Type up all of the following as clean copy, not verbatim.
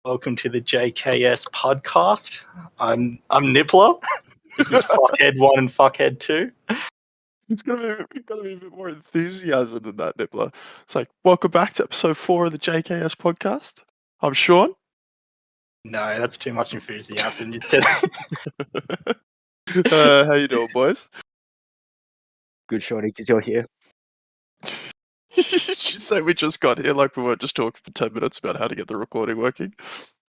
Welcome to the JKS Podcast. I'm Nippler. This is Fuckhead 1 and Fuckhead 2. It's gotta be a bit more enthusiasm than that, Nippler. It's like, welcome back to episode 4 of the JKS Podcast. I'm Sean. No, that's too much enthusiasm. You said. How you doing, boys? Good, Shawnee, because you're here. You should say we just got here, like we weren't just talking for 10 minutes about how to get the recording working.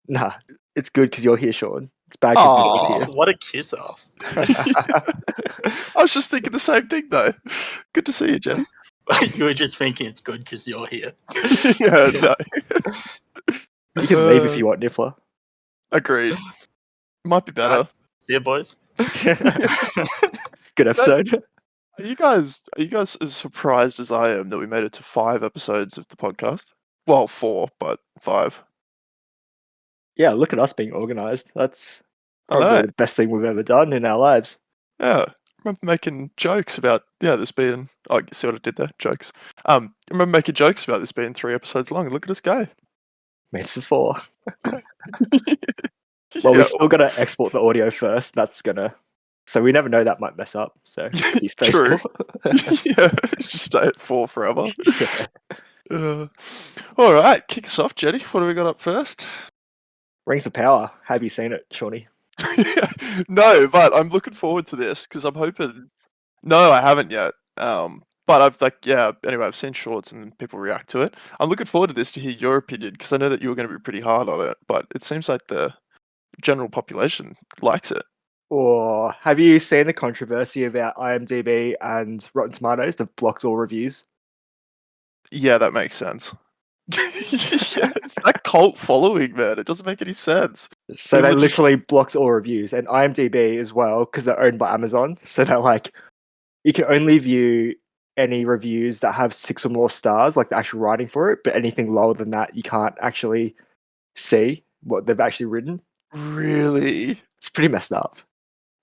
Nah, it's good because you're here, Sean. It's bad because no one's here. What a kiss ass. I was just thinking the same thing, though. Good to see you, Jenny. You were just thinking it's good because you're here. Yeah, no. You can leave if you want, Niffler. Agreed. Might be better. See ya, boys. Good episode. Are you guys as surprised as I am that we made it to 5 episodes of the podcast? Well, 4, but 5. Yeah, look at us being organised. That's probably the best thing we've ever done in our lives. Yeah, I remember making jokes about this being. Oh, you see what I did there? Jokes. I remember making jokes about this being 3 episodes long, and look at us go. Made for 4. Well, we still got to export the audio first. That's gonna. So we never know, that might mess up. So he's true. Yeah, just stay at 4 forever. Yeah. All right, kick us off, Jenny. What do we got up first? Rings of Power. Have you seen it, Shawnee? No, but I'm looking forward to this because I'm hoping. No, I haven't yet. But Anyway, I've seen shorts and people react to it. I'm looking forward to this to hear your opinion because I know that you were going to be pretty hard on it, but it seems like the general population likes it. Or have you seen the controversy about IMDb and Rotten Tomatoes that blocks all reviews? Yeah, that makes sense. Yeah, it's that cult following, man. It doesn't make any sense. So they literally blocked all reviews, and IMDb as well, because they're owned by Amazon. So they're like, you can only view any reviews that have 6 or more stars, like the actual writing for it, but anything lower than that, you can't actually see what they've actually written. Really? It's pretty messed up.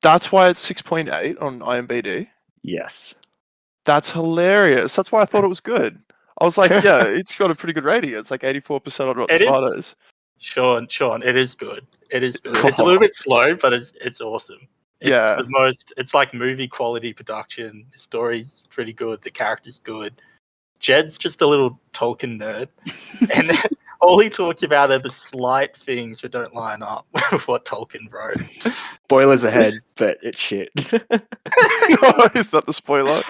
That's why it's 6.8 on IMDb? Yes. That's hilarious. That's why I thought it was good. I was like, yeah, it's got a pretty good rating. It's like 84% on Rotten Tomatoes. Sean, it is good. It is good. It's a little bit slow, but it's awesome. It's like movie quality production. The story's pretty good. The character's good. Jed's just a little Tolkien nerd. And all he talks about are the slight things that don't line up with what Tolkien wrote. Spoilers ahead, but it's shit. Is that the spoiler?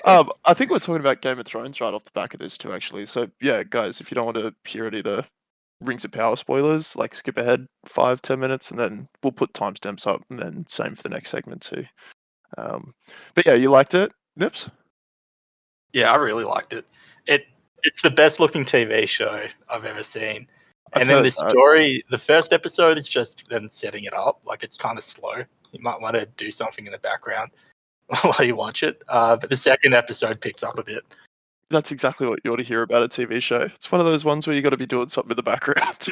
I think we're talking about Game of Thrones right off the back of this too, actually. So yeah, guys, if you don't want to hear any of the Rings of Power spoilers, like skip ahead 5-10 minutes, and then we'll put timestamps up, and then same for the next segment too. But yeah, you liked it, Nips? Yeah, I really liked it. It's the best looking TV show I've ever seen. And then the story, the first episode is just them setting it up. Like, it's kind of slow. You might want to do something in the background while you watch it. But the second episode picks up a bit. That's exactly what you ought to hear about a TV show. It's one of those ones where you got to be doing something in the background.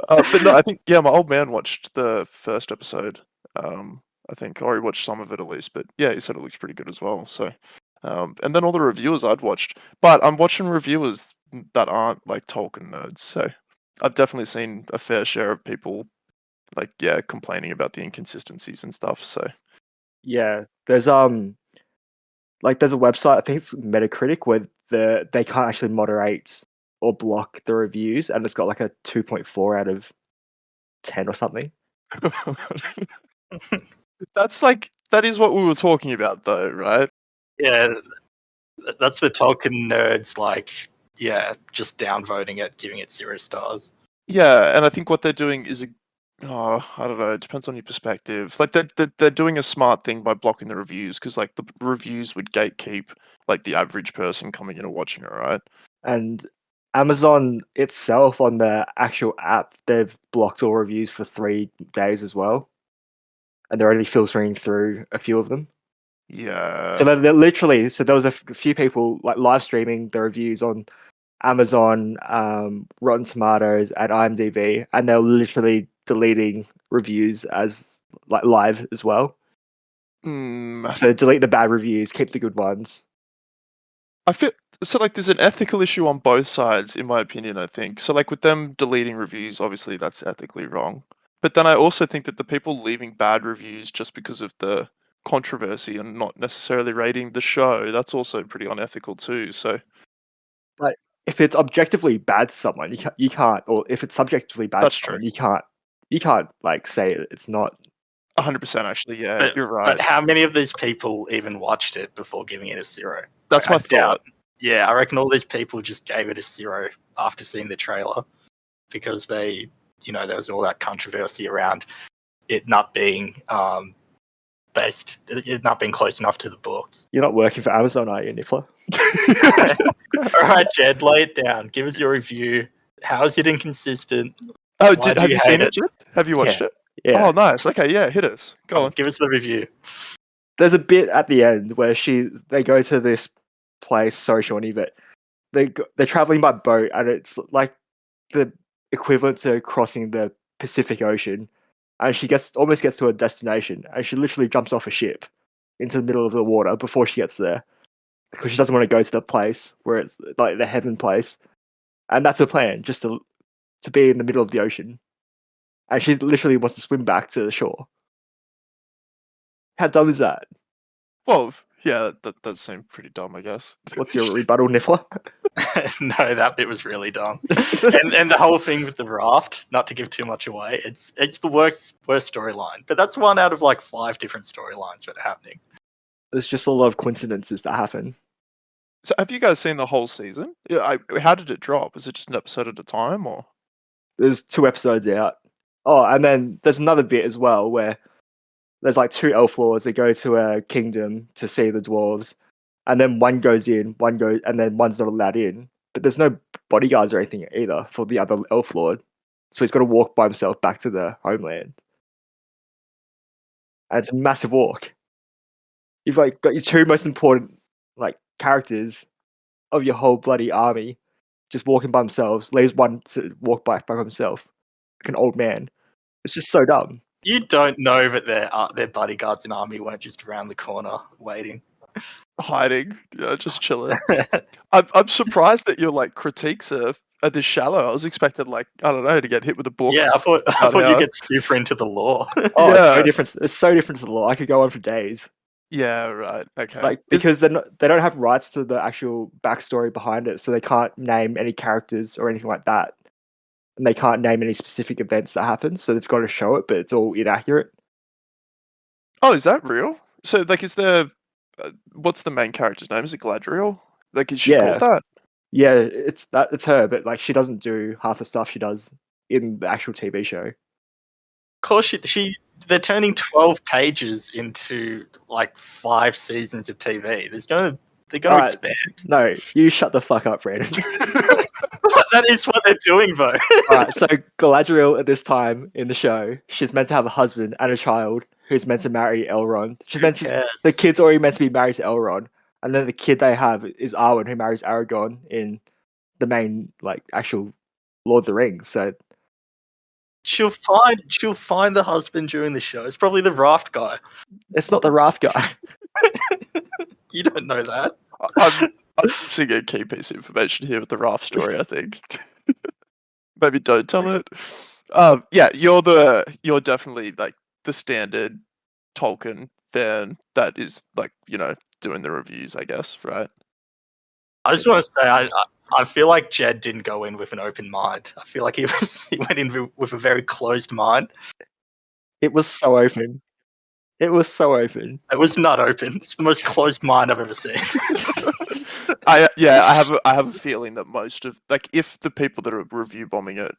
But no, I think, my old man watched the first episode. I think, or he watched some of it at least. But yeah, he said it looks pretty good as well. So. And then all the reviewers I'd watched, but I'm watching reviewers that aren't like Tolkien nerds, so I've definitely seen a fair share of people complaining about the inconsistencies and stuff. So yeah, there's a website, I think it's Metacritic, where they can't actually moderate or block the reviews, and it's got like a 2.4 out of 10 or something. That is what we were talking about, though, right? Yeah, that's the Tolkien nerds, just downvoting it, giving it 0 stars. Yeah, and I think what they're doing is I don't know, it depends on your perspective. Like, they're doing a smart thing by blocking the reviews, because, like, the reviews would gatekeep, like, the average person coming in and watching it, right? And Amazon itself, on the actual app, they've blocked all reviews for 3 days as well. And they're only filtering through a few of them. Yeah. So they're literally, there was a few people like live streaming the reviews on Amazon, Rotten Tomatoes, and IMDb, and they're literally deleting reviews as like live as well. So delete the bad reviews, keep the good ones. I feel so like there's an ethical issue on both sides, in my opinion, I think. So like with them deleting reviews, obviously that's ethically wrong. But then I also think that the people leaving bad reviews just because of the controversy and not necessarily rating the show, that's also pretty unethical too. So But if it's objectively bad to someone, you can't, or if it's subjectively bad That's to someone, true. you can't like say it's not. 100% actually, yeah, you're right. But how many of these people even watched it before giving it a 0? That's my thought. Yeah, I reckon all these people just gave it a 0 after seeing the trailer because there was all that controversy around it not being it not being close enough to the books. You're not working for Amazon, are you, Niffler? All right, Jed, lay it down. Give us your review. How is it inconsistent? Oh, have you seen it, Jed? Have you watched it? Yeah. Oh, nice. Okay, yeah, hit us. Go on. Give us the review. There's a bit at the end where they go to this place. Sorry, Shawnee, but they're traveling by boat, and it's like the equivalent to crossing the Pacific Ocean. And she almost gets to her destination, and she literally jumps off a ship into the middle of the water before she gets there, because she doesn't want to go to the place where it's like the heaven place, and that's her plan, just to be in the middle of the ocean, and she literally wants to swim back to the shore. How dumb is that? Well, yeah, that does seem pretty dumm, I guess. What's your rebuttal, Niffler? No, that bit was really dumb. and the whole thing with the raft, not to give too much away, it's the worst storyline. But that's one out of like 5 different storylines that are happening. There's just a lot of coincidences that happen. So have you guys seen the whole season? Yeah, how did it drop? Is it just an episode at a time, or? There's 2 episodes out. Oh, and then there's another bit as well where there's like 2 elf lords that go to a kingdom to see the dwarves, and then one goes in, and then one's not allowed in. But there's no bodyguards or anything either for the other elf lord, so he's got to walk by himself back to the homeland, and it's a massive walk. You've like got your 2 most important like characters of your whole bloody army just walking by themselves, leaves one to walk by himself, like an old man. It's just so dumb. You don't know that their bodyguards and army weren't just around the corner waiting, hiding, just chilling. I'm surprised that your like critiques are this shallow. I was expecting like I don't know to get hit with a book. Yeah, I thought you'd get super into the lore. Oh, yeah. It's so different to the lore. I could go on for days. Yeah, right. Okay. Like because they don't have rights to the actual backstory behind it, so they can't name any characters or anything like that, and they can't name any specific events that happen. So they've got to show it, but it's all inaccurate. Oh, is that real? So like, is there? What's the main character's name? Is it Galadriel? Like, is she called that? Yeah, it's her, but like she doesn't do half the stuff she does in the actual TV show. Of course, they're turning 12 pages into like 5 seasons of TV. They're going to expand. No, you shut the fuck up, Brandon. That is what they're doing, though. Alright, so Galadriel at this time in the show, she's meant to have a husband and a child who's meant to marry Elrond. The kid's already meant to be married to Elrond, and then the kid they have is Arwen, who marries Aragorn in the main like actual Lord of the Rings. So she'll find the husband during the show. It's probably the raft guy. It's not the raft guy. You don't know that. I'm missing a key piece of information here with the raft story, I think. Maybe don't tell it. Yeah, you're definitely like the standard Tolkien fan that is like, doing the reviews, I guess, right? I just want to say I feel like Jed didn't go in with an open mind. I feel like he went in with a very closed mind. It was so open. It was so open. It was not open. It's the most closed mind I've ever seen. I have a feeling that most of if the people that are review bombing it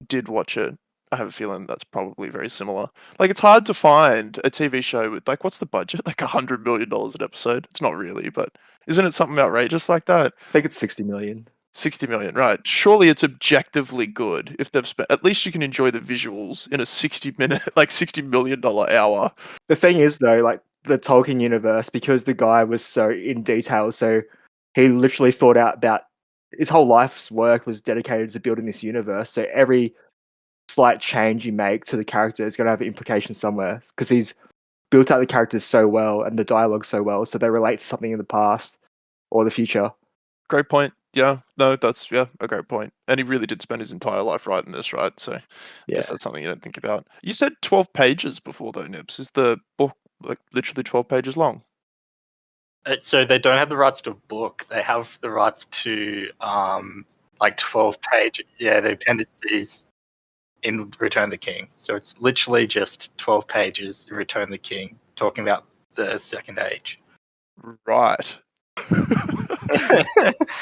did watch it, I have a feeling that's probably very similar. Like, it's hard to find a TV show with what's the budget? Like $100 million an episode? It's not really, but isn't it something outrageous like that? I think it's 60 million. 60 million, right? Surely it's objectively good if they've spent. At least you can enjoy the visuals in a 60 million hour. The thing is, though, like the Tolkien universe, because the guy was so in detail, so he literally thought out about his whole life's work was dedicated to building this universe. So every slight change you make to the character is going to have implications somewhere, because he's built out the characters so well and the dialogue so well, so they relate to something in the past or the future. Great point. Yeah, no, that's a great point. And he really did spend his entire life writing this, right? So I guess that's something you don't think about. You said 12 pages before, though, Nibs. Is the book like literally 12 pages long? So they don't have the rights to a book. They have the rights to 12 page. Yeah, the appendices in Return the King. So it's literally just 12 pages in Return the King talking about the Second Age. Right.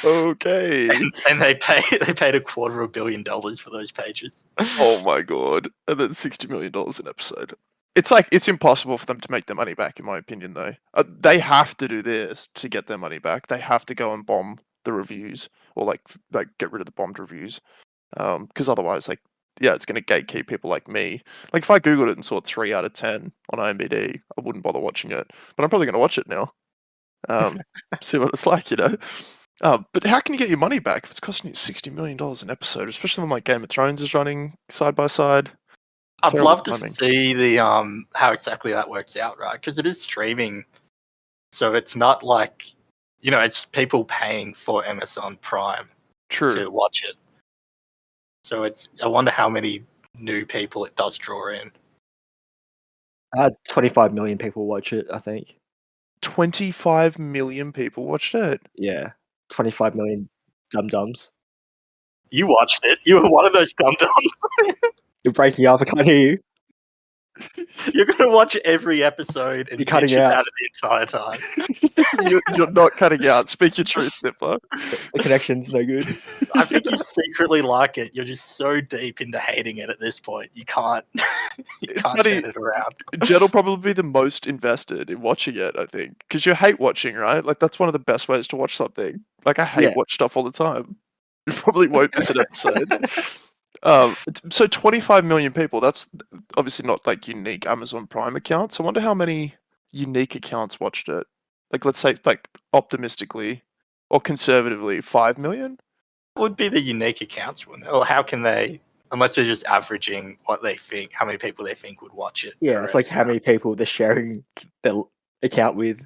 Okay. And they paid $250 million for those pages. Oh my god. And then $60 million an episode. It's impossible for them to make their money back, in my opinion, though. They have to do this to get their money back. They have to go and bomb the reviews, or like get rid of the bombed reviews, because otherwise, it's going to gatekeep people like me. Like if I googled it and saw 3 out of 10 on IMDb, I wouldn't bother watching it. But I'm probably going to watch it now. See what it's like, But how can you get your money back if it's costing you $60 million an episode, especially when like Game of Thrones is running side by side? I'd love to see the how exactly that works out, right? Because it is streaming, so it's not like it's people paying for Amazon Prime to watch it. So I wonder how many new people it does draw in. 25 million people watch it, I think. 25 million people watched it? Yeah, 25 million dum-dums. You watched it. You were one of those dum-dums. You're breaking up. I can't hear you. You're going to watch every episode and you're cutting out the entire time. You're not cutting out. Speak your truth, Nipper. The connection's no good. I think you secretly like it. You're just so deep into hating it at this point. You can't turn it around. Jed will probably be the most invested in watching it, I think. Because you hate watching, right? Like, that's one of the best ways to watch something. Like, I hate watch stuff all the time. You probably won't miss an episode. So 25 million people, that's obviously not like unique Amazon Prime accounts. I wonder how many unique accounts watched it. Like, let's say, like, optimistically or conservatively, 5 million? What would be the unique accounts one? Or how can they, unless they're just averaging what they think, how many people they think would watch it? Yeah, it's like how many people they're sharing their account with.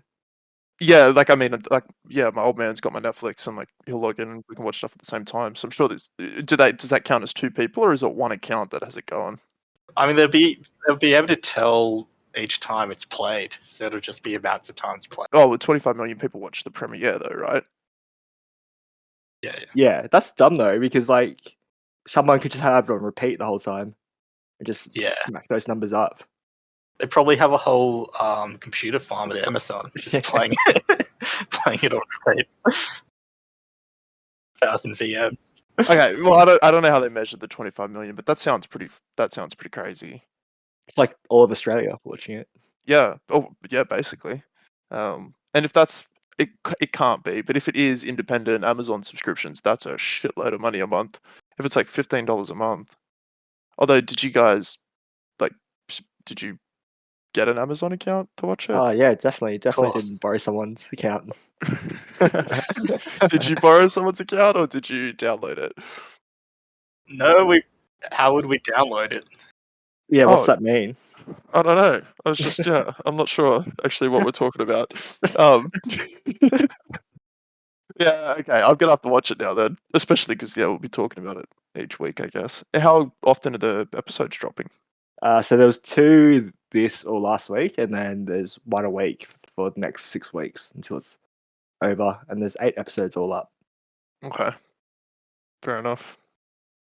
Yeah, like, I mean, like, yeah, my old man's got my Netflix, and like he'll log in and we can watch stuff at the same time. So I'm sure does that count as 2 people, or is it one account that has it going? I mean, they'll be able to tell each time it's played, so it'll just be amounts of times played. Oh, well, 25 million people watch the premiere though, right? Yeah, that's dumb though, because like someone could just have it on repeat the whole time and just smack those numbers up. They probably have a whole computer farm at Amazon just playing it on repeat. 1,000 VMs. Okay, well, I don't know how they measured the 25 million, but that sounds pretty crazy. It's like all of Australia watching it. Yeah. Oh, yeah, basically. And if that's it can't be, but if it is independent Amazon subscriptions, that's a shitload of money a month. If it's like $15 a month. Although, did you get an Amazon account to watch it? Oh yeah, definitely didn't borrow someone's account. Did you borrow someone's account or did you download it? No, how would we download it? Yeah, what's that mean? I don't know. I was just I'm not sure actually what we're talking about. Yeah, okay. I'm gonna have to watch it now then, especially because we'll be talking about it each week, I guess. How often are the episodes dropping? So there was 2 this or last week, and then there's 1 a week for the next 6 weeks until it's over, and there's 8 episodes all up. Okay, fair enough.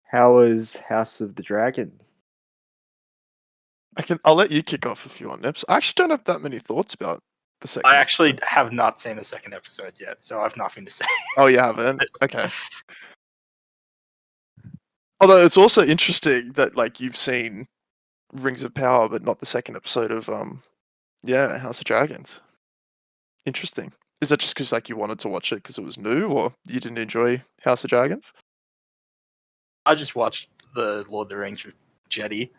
How was House of the Dragon? I'll let you kick off if you want, Nips. I actually don't have that many thoughts about the second. I actually have not seen the second episode yet, so I have nothing to say. Oh, you haven't? Okay. Although it's also interesting that like you've seen Rings of Power, but not the second episode of House of Dragons. Interesting. Is that just because like you wanted to watch it because it was new, or you didn't enjoy House of Dragons? I just watched the Lord of the Rings with Jetty,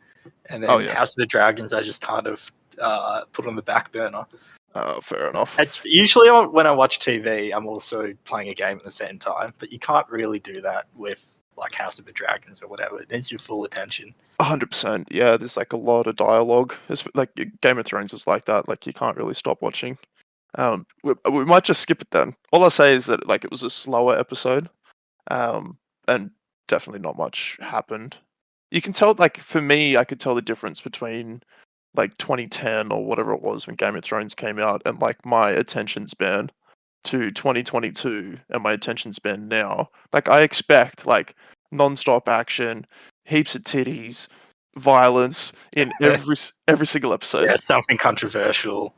and then House of the Dragons I just kind of put on the back burner. Oh, fair enough. It's usually when I watch TV, I'm also playing a game at the same time, but you can't really do that with like House of the Dragons or whatever. It needs your full attention. 100%. Yeah, there's like a lot of dialogue. It's like Game of Thrones is like that. Like you can't really stop watching. We might just skip it then. All I'll say is that like it was a slower episode, and definitely not much happened. You can tell, like for me, I could tell the difference between like 2010 or whatever it was when Game of Thrones came out, and like my attention span to 2022 and my attention span now. Like I expect like non-stop action, heaps of titties, violence in every single episode. Yeah, something controversial.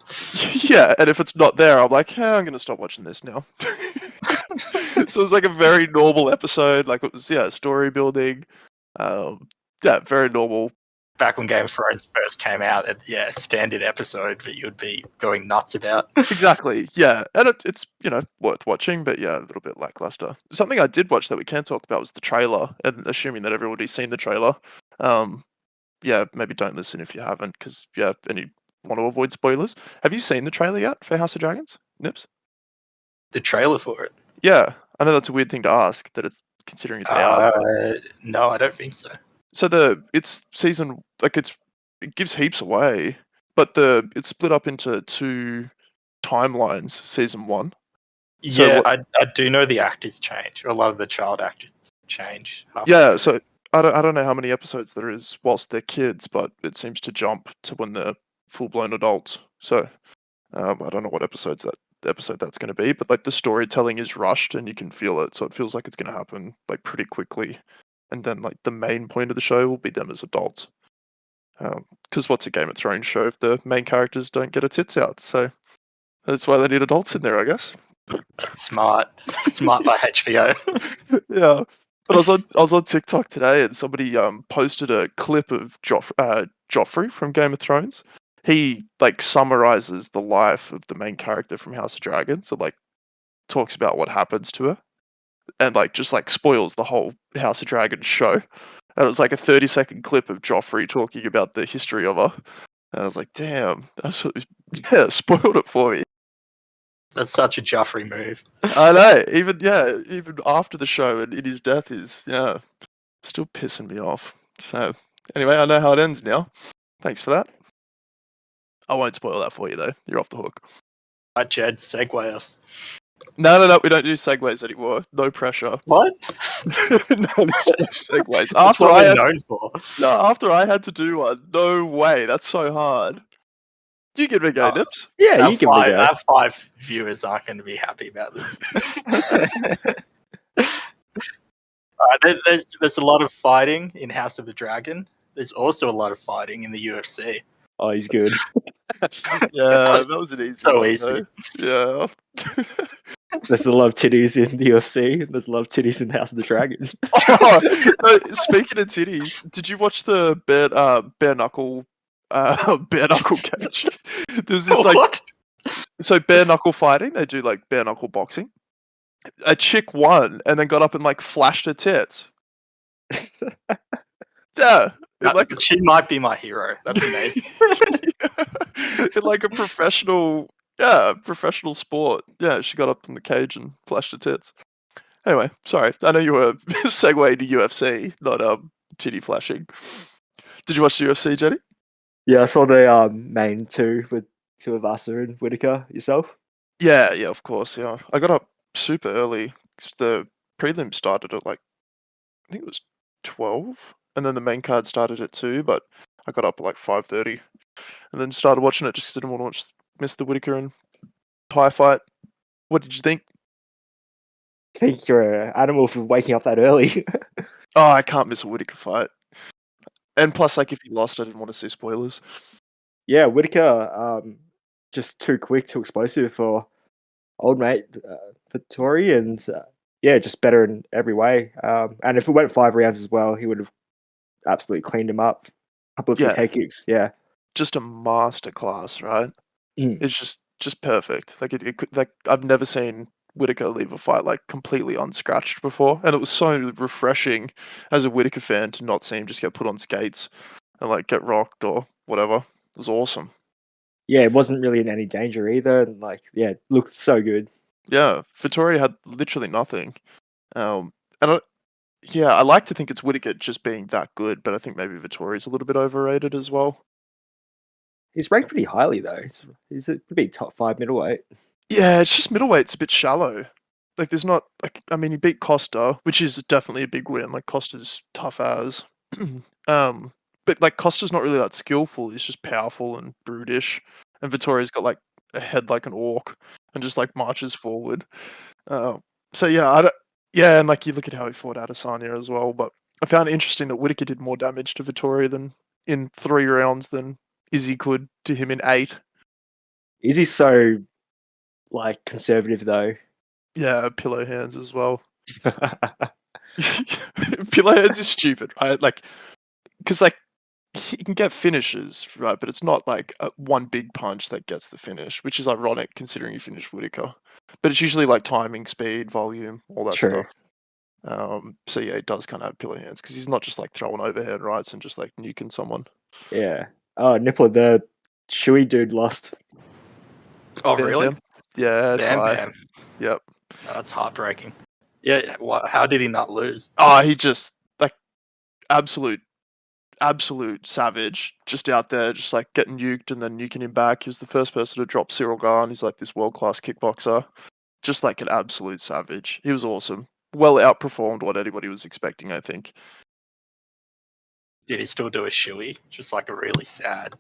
Yeah, and if it's not there, I'm like, I'm gonna stop watching this now. So it was like a very normal episode. Like it was, story building. Very normal. Back when Game of Thrones first came out, standard episode that you'd be going nuts about. Exactly, yeah, and it's worth watching, but a little bit lackluster. Something I did watch that we can talk about was the trailer, and assuming that everybody's seen the trailer, maybe don't listen if you haven't, because and you want to avoid spoilers. Have you seen the trailer yet for House of Dragons, Nips? The trailer for it? Yeah, I know that's a weird thing to ask, that it's considering it's out. No, I don't think so. So it's season, like it gives heaps away, but it's split up into 2 timelines. Season 1. So I do know the actors change. A lot of the child actors change. So I don't know how many episodes there is whilst they're kids, but it seems to jump to when they're full blown adults. So I don't know what episode that's going to be, but like the storytelling is rushed and you can feel it, so it feels like it's going to happen like pretty quickly. And then like the main point of the show will be them as adults. Because what's a Game of Thrones show if the main characters don't get a tits out? So that's why they need adults in there, I guess. Smart by HBO. Yeah. But I was on TikTok today and somebody posted a clip of Joffrey from Game of Thrones. He like summarizes the life of the main character from House of Dragons and like talks about what happens to her. And like just like spoils the whole House of Dragons show. And it was like a 30-second clip of Joffrey talking about the history of her. And I was like, damn, absolutely spoiled it for me. That's such a Joffrey move. I know. Even after the show and in his death is still pissing me off. So anyway, I know how it ends now. Thanks for that. I won't spoil that for you though. You're off the hook. Right, Jed, segue us. No, we don't do segues anymore. No pressure. What? No, there's no segues. That's what we're known for. No, after I had to do one. No way. That's so hard. You give it a go, Nips. Yeah, you give it a go. Our 5 viewers aren't going to be happy about this. There's a lot of fighting in House of the Dragon. There's also a lot of fighting in the UFC. Oh, he's good. Yeah, that was an easy so one, easy. Though. Yeah. There's a lot of titties in the UFC, and there's a lot of titties in House of the Dragon. Speaking of titties, did you watch the bare knuckle catch? There's this What? So bare knuckle fighting, they do like bare knuckle boxing. A chick won and then got up and like flashed her tits. Yeah. She might be my hero. That's amazing. In like a professional sport. Yeah, she got up in the cage and flashed her tits. Anyway, sorry. I know you were segueing to UFC, not titty flashing. Did you watch the UFC, Jenny? Yeah, I saw the main 2 with Tuivasa and Whittaker. Yourself? Yeah, of course, yeah. I got up super early. The prelim started at like, I think it was 12, and then the main card started at 2, but I got up at like 5:30, and then started watching it just because I didn't want to miss the Whittaker and Ty fight. What did you think? I think you're an animal for waking up that early. Oh, I can't miss a Whittaker fight. And plus, like, if he lost, I didn't want to see spoilers. Yeah, Whittaker, just too quick, too explosive for old mate Vettori, and just better in every way. And if it went 5 rounds as well, he would have absolutely cleaned him up. A couple of head kicks, just a masterclass, right? Mm. It's just perfect. Like it could, like I've never seen Whittaker leave a fight like completely unscratched before, and it was so refreshing as a Whittaker fan to not see him just get put on skates and like get rocked or whatever. It was awesome. Yeah, it wasn't really in any danger either, and it looked so good. Yeah, Vettori had literally nothing, and I like to think it's Whittaker just being that good, but I think maybe Vettori's a little bit overrated as well. He's ranked pretty highly though. He's a pretty top 5 middleweight. Yeah, it's just middleweight's a bit shallow. Like, there's not like, I mean, he beat Costa, which is definitely a big win. Like, Costa's tough as. But like Costa's not really that skillful. He's just powerful and brutish. And Vettori's got like a head like an orc and just like marches forward. So yeah, and like you look at how he fought Adesanya as well. But I found it interesting that Whittaker did more damage to Vettori than in 3 rounds than Izzy could to him in 8. Izzy's so like conservative though. Yeah, pillow hands as well. Pillow hands is stupid, right? Like, because like he can get finishes, right? But it's not like one big punch that gets the finish, which is ironic considering you finished Whittaker. But it's usually like timing, speed, volume, all that True. stuff. So yeah, he does kind of have pillow hands because he's not just like throwing overhand rights and just like nuking someone. Yeah. Oh, Nipple, the Shui dude lost. Oh, really? Bam. Yeah, Bam. Yep. Oh, that's heartbreaking. Yeah, how did he not lose? Oh, he just like absolute savage, just out there, just like getting nuked and then nuking him back. He was the first person to drop Cyril Gane. He's like this world-class kickboxer, just like an absolute savage. He was awesome. Well outperformed what anybody was expecting, I think. Did he still do a shoey? Just like a really sad,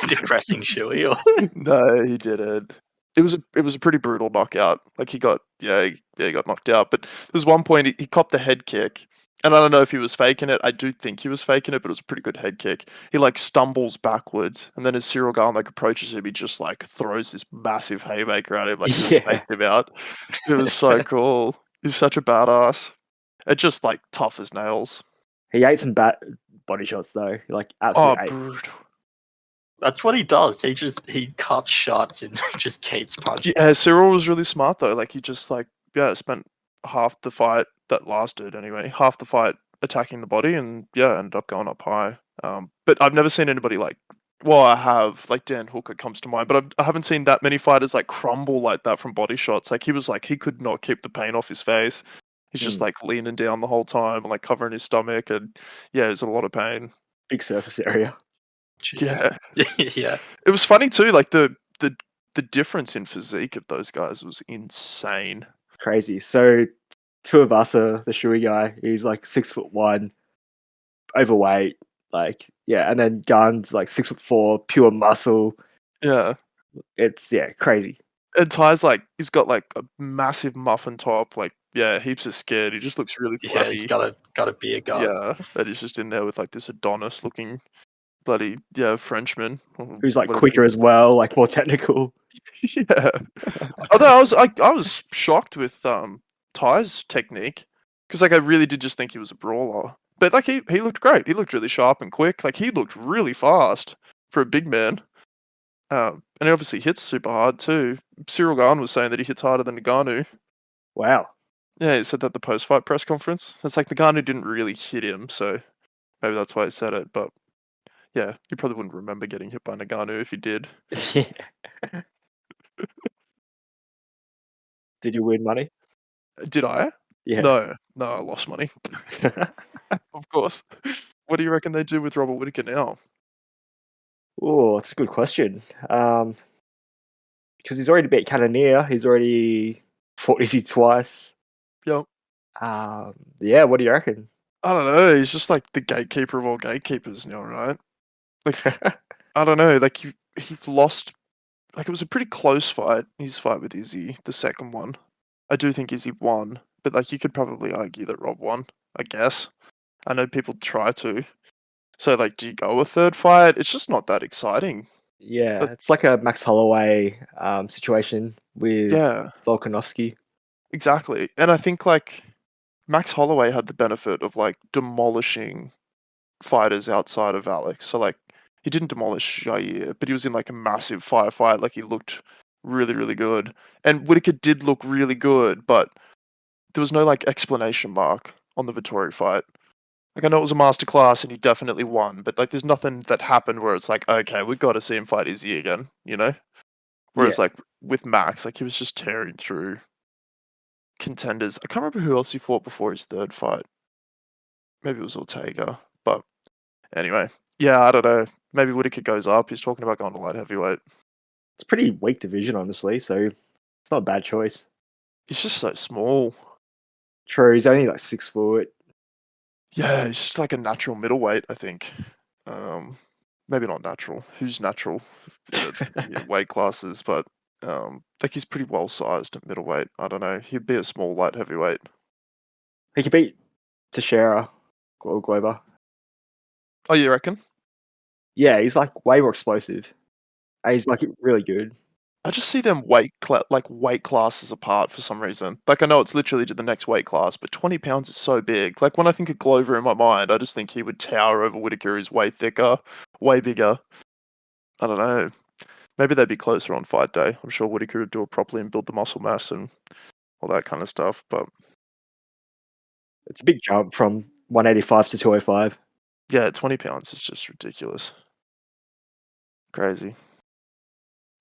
depressing shoey? Or No, he didn't. It was a pretty brutal knockout. Like he got knocked out. But there was one point he copped the head kick. And I don't know if he was faking it. I do think he was faking it, but it was a pretty good head kick. He like stumbles backwards, and then as Cyril Gane like approaches him, he just like throws this massive haymaker at him, like just faked him out. It was so cool. He's such a badass. It's just like tough as nails. He ate some bad body shots though. Like absolutely ate. Brutal. that's what he does. He cuts shots and just keeps punching. Yeah, Cyril was really smart though. Like he just like spent half the fight that lasted anyway, half the fight attacking the body, and ended up going up high. But I've never seen anybody like, well, I have, like Dan Hooker comes to mind, but I haven't seen that many fighters like crumble like that from body shots. Like he could not keep the pain off his face. He's just like leaning down the whole time and like covering his stomach, and there's a lot of pain. Big surface area. Jeez. Yeah. It was funny too, like the difference in physique of those guys was insane. Crazy. So Tuivasa, the Shui guy, he's like 6'1", overweight, and then Gane's like 6'4", pure muscle. Yeah. It's crazy. And Ty's like he's got like a massive muffin top, like heaps of skin. He just looks really flabby. Yeah, he's got a beer gut. Yeah, and he's just in there with like this Adonis looking bloody Frenchman. Who's like quicker as well, like more technical. Yeah. Although I was shocked with Ty's technique, because like I really did just think he was a brawler. But like he looked great. He looked really sharp and quick. Like he looked really fast for a big man. And he obviously hits super hard too. Cyril Gane was saying that he hits harder than Ngannou. Wow. Yeah, he said that at the post-fight press conference. It's like Ngannou didn't really hit him, so maybe that's why he said it. But yeah, you probably wouldn't remember getting hit by Ngannou if you did. Did you win money? Did I? Yeah. No, I lost money. Of course. What do you reckon they do with Robert Whittaker now? Oh, that's a good question. Because he's already beat Cannonier. He's already fought Izzy twice. Yep. What do you reckon? I don't know. He's just like the gatekeeper of all gatekeepers now, right? Like, I don't know. Like he lost. Like it was a pretty close fight. His fight with Izzy, the second one. I do think Izzy won, but like you could probably argue that Rob won. I guess. I know people try to. So like, do you go a third fight? It's just not that exciting. Yeah, it's like a Max Holloway situation with Volkanovski. Exactly. And I think like Max Holloway had the benefit of like demolishing fighters outside of Alex. So like he didn't demolish Jair, but he was in like a massive firefight. Like he looked really, really good. And Whittaker did look really good, but there was no like explanation mark on the Vettori fight. Like I know it was a masterclass and he definitely won, but like there's nothing that happened where it's like, okay, we've got to see him fight Izzy again, you know? Whereas like with Max, like he was just tearing through contenders. I can't remember who else he fought before his third fight. Maybe it was Ortega, but anyway, I don't know. maybe Whittaker goes up. He's talking about going to light heavyweight. It's a pretty weak division, honestly, so it's not a bad choice. He's just so small. True, he's only like 6 foot. Yeah, he's just like a natural middleweight, I think. Maybe not natural. Who's natural? Weight classes, but like he's pretty well sized at middleweight. I don't know. He'd be a small light heavyweight. He could beat Teixeira or Glover. Oh, you reckon? Yeah, he's like way more explosive. And he's like really good. I just see them weight classes apart for some reason. Like I know it's literally to the next weight class, but 20 pounds is so big. Like when I think of Glover in my mind, I just think he would tower over Whittaker. He's way thicker, way bigger. I don't know. Maybe they'd be closer on fight day. I'm sure Whittaker would do it properly and build the muscle mass and all that kind of stuff. But it's a big jump from 185 to 205. Yeah, 20 pounds is just ridiculous. Crazy.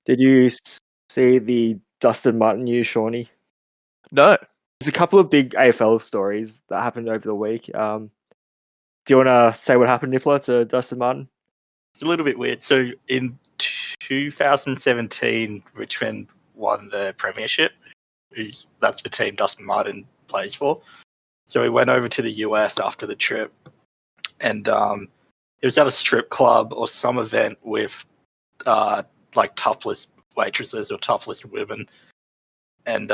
Did you see the Dustin Martin news, Shawnee? No. There's a couple of big AFL stories that happened over the week. Do you want to say what happened, Nicola, to Dustin Martin? It's a little bit weird. So in 2017, Richmond won the premiership. That's the team Dustin Martin plays for. So he went over to the US after the trip, and he was at a strip club or some event with like topless waitresses or topless women, and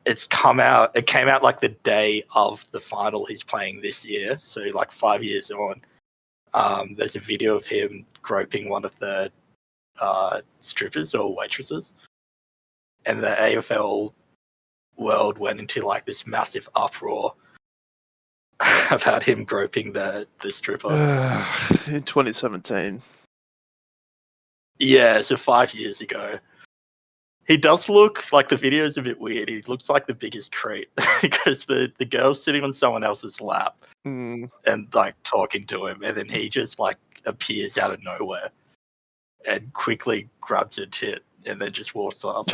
it came out like the day of the final he's playing this year. So like 5 years on, there's a video of him groping one of the strippers or waitresses, and the AFL world went into like this massive uproar about him groping the stripper. In 2017. Yeah, so 5 years ago. He does look like the video's a bit weird. He looks like the biggest creep because the girl's sitting on someone else's lap and like talking to him, and then he just like appears out of nowhere and quickly grabs her tit and then just walks off.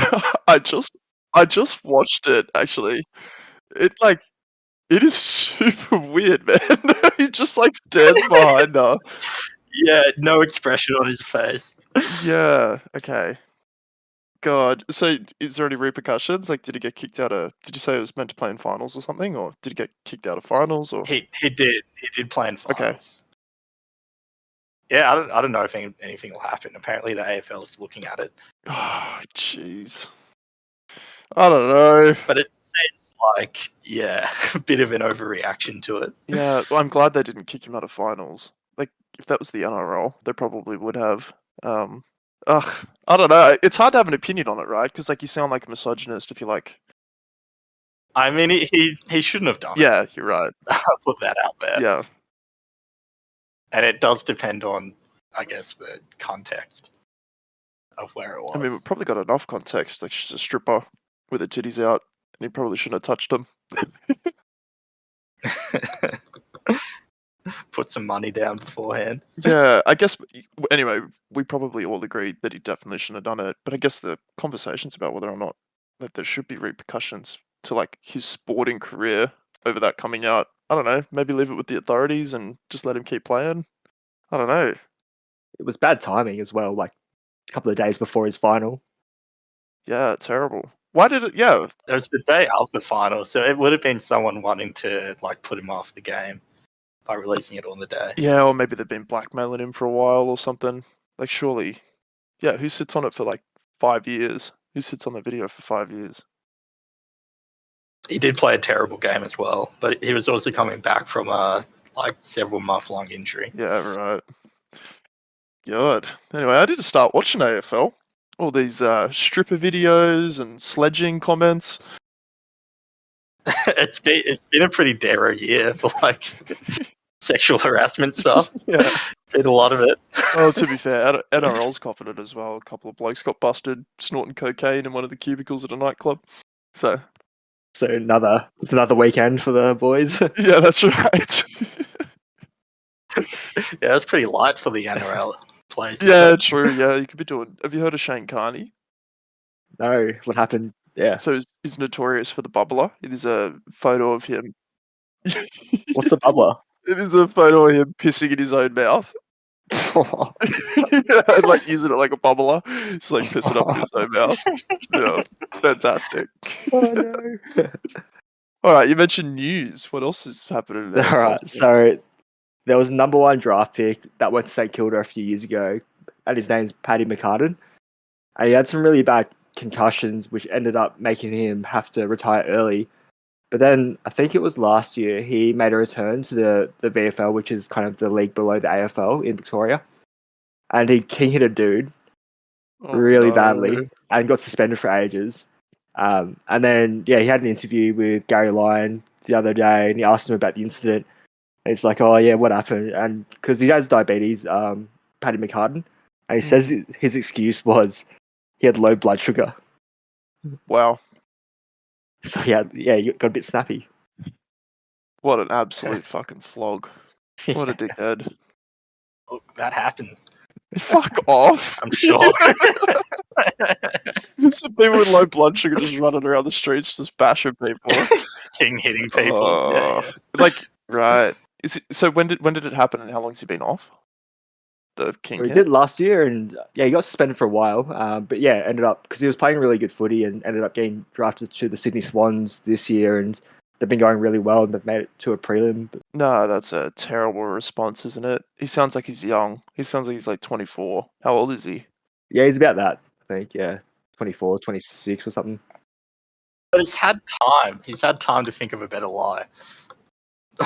I just watched it actually. It is super weird, man. He just like stands behind her. Yeah, no expression on his face. Yeah, okay. God, so is there any repercussions? Like, did he get kicked out of? Did you say he was meant to play in finals or something, or did he get kicked out of finals? Or he did play in finals. Okay. Yeah, I don't know if anything will happen. Apparently, the AFL is looking at it. Oh, jeez. I don't know. But it seems like, yeah, a bit of an overreaction to it. Yeah, well, I'm glad they didn't kick him out of finals. Like, if that was the NRL, they probably would have. I don't know. It's hard to have an opinion on it, right? Because like you sound like a misogynist if you like. I mean, he shouldn't have done it. Yeah, you're right. I'll put that out there. Yeah. And it does depend on, I guess, the context of where it was. I mean, we've probably got enough context. Like, she's a stripper with her titties out, and he probably shouldn't have touched them. Put some money down beforehand. Yeah, I guess, anyway, we probably all agreed that he definitely shouldn't have done it, but I guess the conversations about whether or not that there should be repercussions to, like, his sporting career over that coming out, I don't know, maybe leave it with the authorities and just let him keep playing? I don't know. It was bad timing as well, like a couple of days before his final. Yeah, terrible. Why did it, yeah. It was the day of the final, so it would have been someone wanting to, like, put him off the game by releasing it on the day. Yeah, or maybe they've been blackmailing him for a while or something. Like, surely, yeah, who sits on it for like 5 years? Who sits on the video for 5 years? He did play a terrible game as well, but he was also coming back from a like several month-long injury. Yeah, right. God. Anyway, I did start watching AFL. All these stripper videos and sledging comments. It's been a pretty darrow year for like sexual harassment stuff. Yeah. Been a lot of it. Well, to be fair, NRL's copping it as well. A couple of blokes got busted snorting cocaine in one of the cubicles at a nightclub. So another weekend for the boys. Yeah, that's right. Yeah, it's pretty light for the NRL players. Yeah, true. Yeah, you could be doing. Have you heard of Shane Carney? No, what happened? Yeah. So he's notorious for the bubbler. It is a photo of him. What's the bubbler? It is a photo of him pissing in his own mouth. Yeah, like using it like a bubbler, just like piss it up in his own mouth. Yeah, it's fantastic. Oh no. All right, you mentioned news. What else is happening there? All right, so there was a number 1 draft pick that went to St Kilda a few years ago, and his name's Paddy McCartin. And he had some really bad concussions, which ended up making him have to retire early. But then I think it was last year he made a return to the VFL, which is kind of the league below the AFL in Victoria, and he king hit a dude really badly and got suspended for ages. And then he had an interview with Gary Lyon the other day, and he asked him about the incident. And he's like, "Oh yeah, what happened?" And because he has diabetes, Paddy McCartin, and he says his excuse was he had low blood sugar. Wow. So he got a bit snappy. What an absolute fucking flog. What a dickhead. Look, that happens. Fuck off. I'm sure. Some people with low blood sugar just running around the streets, just bashing people. King hitting people. Yeah. Like, right. So when did it happen and how long has he been off? The king He did last year, and he got suspended for a while. But ended up because he was playing really good footy and ended up getting drafted to the Sydney Swans this year, and they've been going really well and they've made it to a prelim. No, that's a terrible response, isn't it? He sounds like he's young. He sounds like he's like 24. How old is he? Yeah, he's about that, I think. Yeah, 24, 26 or something. But he's had time. He's had time to think of a better lie.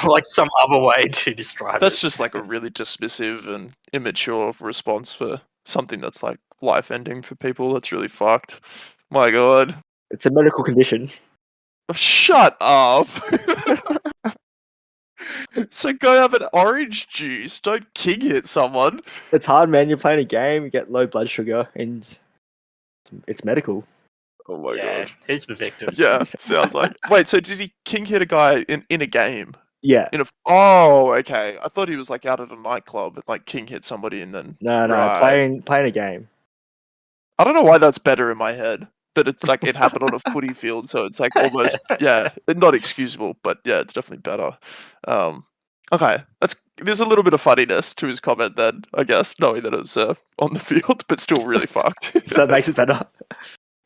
Like some other way to describe That's it. just like a really dismissive and immature response for something that's like life-ending for people. That's really fucked. My God. It's a medical condition. Shut up. So go have an orange juice. Don't king hit someone. It's hard, man. You're playing a game, you get low blood sugar, and it's medical. Oh my God. He's the victim. Yeah, sounds like. Wait, so did he king hit a guy in a game? Yeah. Oh, okay. I thought he was like out at a nightclub and like king hit somebody and then. No, Right. playing a game. I don't know why that's better in my head, but it's like it happened on a footy field, so it's like almost not excusable, but yeah, it's definitely better. Okay, there's a little bit of funniness to his comment then, I guess, knowing that it's on the field, but still really fucked. So that makes it better,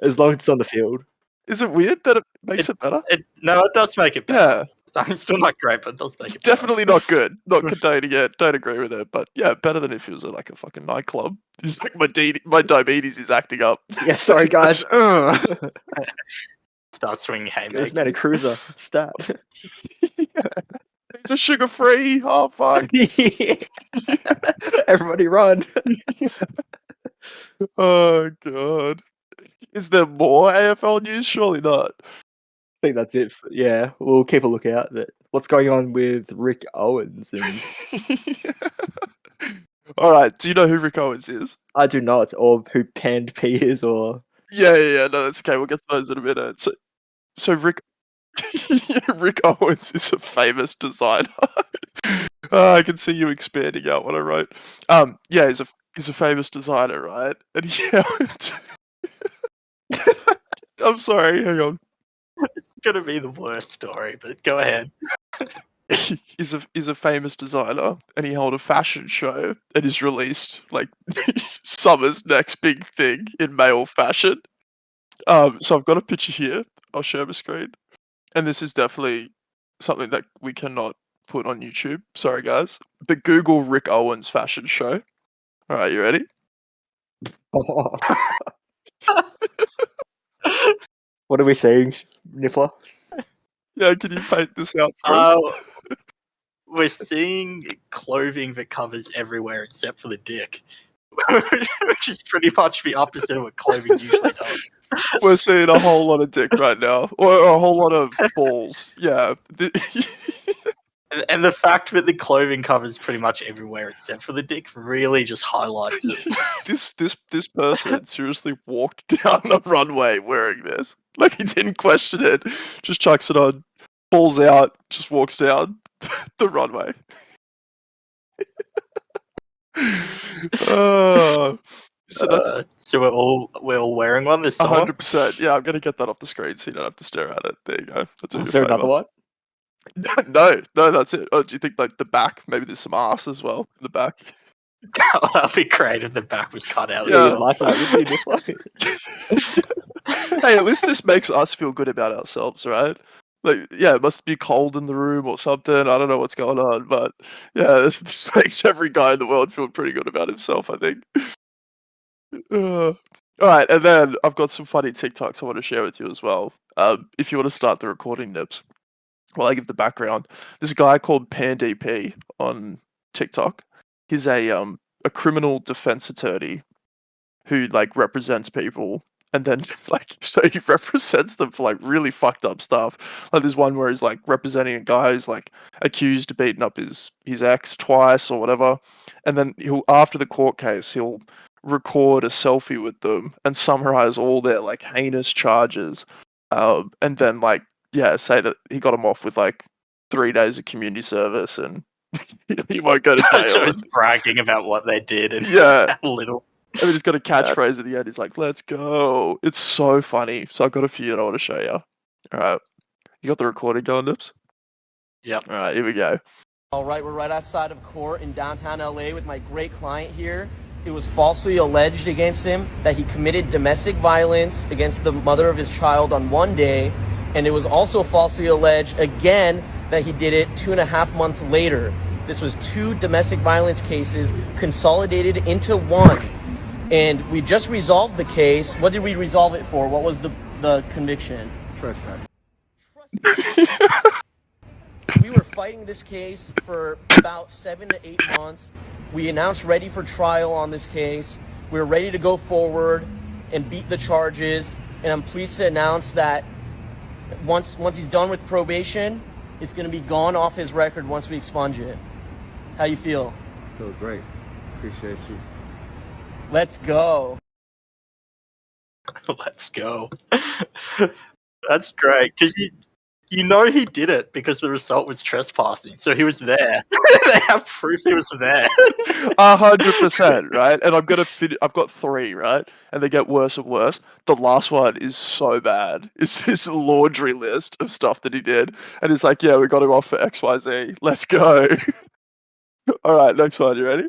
as long as it's on the field. Is it weird that it makes it better? No, it does make it better. Yeah. It's still not great, but it does make it Definitely not good. Not condoning it. Don't agree with it. But yeah, better than if it was at like a fucking nightclub. It's like my diabetes is acting up. Yeah, sorry guys. Start swinging haymakers. This man a cruiser. Stat. It's a sugar-free. Oh, fuck. Everybody run. Oh, God. Is there more AFL news? Surely not. I think that's it. Yeah, we'll keep a lookout. But what's going on with Rick Owens? And all right. Do you know who Rick Owens is? I do not. Or who Panned P is, or Yeah. No, that's okay. We'll get to those in a minute. So Rick Owens is a famous designer. I can see you expanding out what I wrote. Yeah, he's a famous designer, right? And yeah, I'm sorry. Hang on. It's gonna be the worst story, but go ahead. He's a famous designer, and he held a fashion show and is released like summer's next big thing in male fashion. So I've got a picture here. I'll share my screen, and this is definitely something that we cannot put on YouTube. Sorry, guys. But Google Rick Owens fashion show. All right, you ready? what are we seeing, Niffler? Yeah, can you paint this out for us? We're seeing clothing that covers everywhere except for the dick, which is pretty much the opposite of what clothing usually does. We're seeing a whole lot of dick right now, or a whole lot of balls. Yeah. And the fact that the clothing covers pretty much everywhere except for the dick really just highlights it. This person seriously walked down the runway wearing this. Like he didn't question it. Just chucks it on, falls out, just walks down the runway. So we're all wearing one this summer? 100%. Yeah, I'm gonna get that off the screen so you don't have to stare at it. There you go. Is there another one? No, that's it. Oh, do you think like the back? Maybe there's some ass as well in the back. That'd be great if the back was cut out. Yeah, you'd like that. You'd be funny. Hey, at least this makes us feel good about ourselves, right? Like, yeah, it must be cold in the room or something. I don't know what's going on, but yeah, this makes every guy in the world feel pretty good about himself, I think. All right, and then I've got some funny TikToks I want to share with you as well. If you want to start the recording, Nips, while I give the background, this guy called PanDP on TikTok. He's a criminal defense attorney who like represents people, and then like so he represents them for like really fucked up stuff. Like there's one where he's like representing a guy who's like accused of beating up his ex twice or whatever, and then he'll after the court case he'll record a selfie with them and summarize all their like heinous charges, and then like say that he got him off with like 3 days of community service and he won't go to jail. So he's bragging about what they did and Yeah. how little. I mean, he's got a catchphrase at the end. He's like, "Let's go." It's so funny. So I've got a few that I want to show you. All right. You got the recording going, Nips? Yep. All right, here we go. All right, we're right outside of court in downtown LA with my great client here. It was falsely alleged against him that he committed domestic violence against the mother of his child on one day, and it was also falsely alleged again that he did it 2.5 months later. This was 2 domestic violence cases consolidated into one. And we just resolved the case. What did we resolve it for? What was the conviction? Trespass. We were fighting this case for about 7 to 8 months. We announced ready for trial on this case. We were ready to go forward and beat the charges. And I'm pleased to announce that once he's done with probation, it's going to be gone off his record once we expunge it. How you feel? I feel great. Appreciate you. Let's go. Let's go. That's great because you know he did it because the result was trespassing, so he was there. They have proof he was there. 100%, right? And I've got 3, right? And they get worse and worse. The last one is so bad. It's this laundry list of stuff that he did, and it's like, yeah, we got him off for XYZ. Let's go. All right, next one. You ready?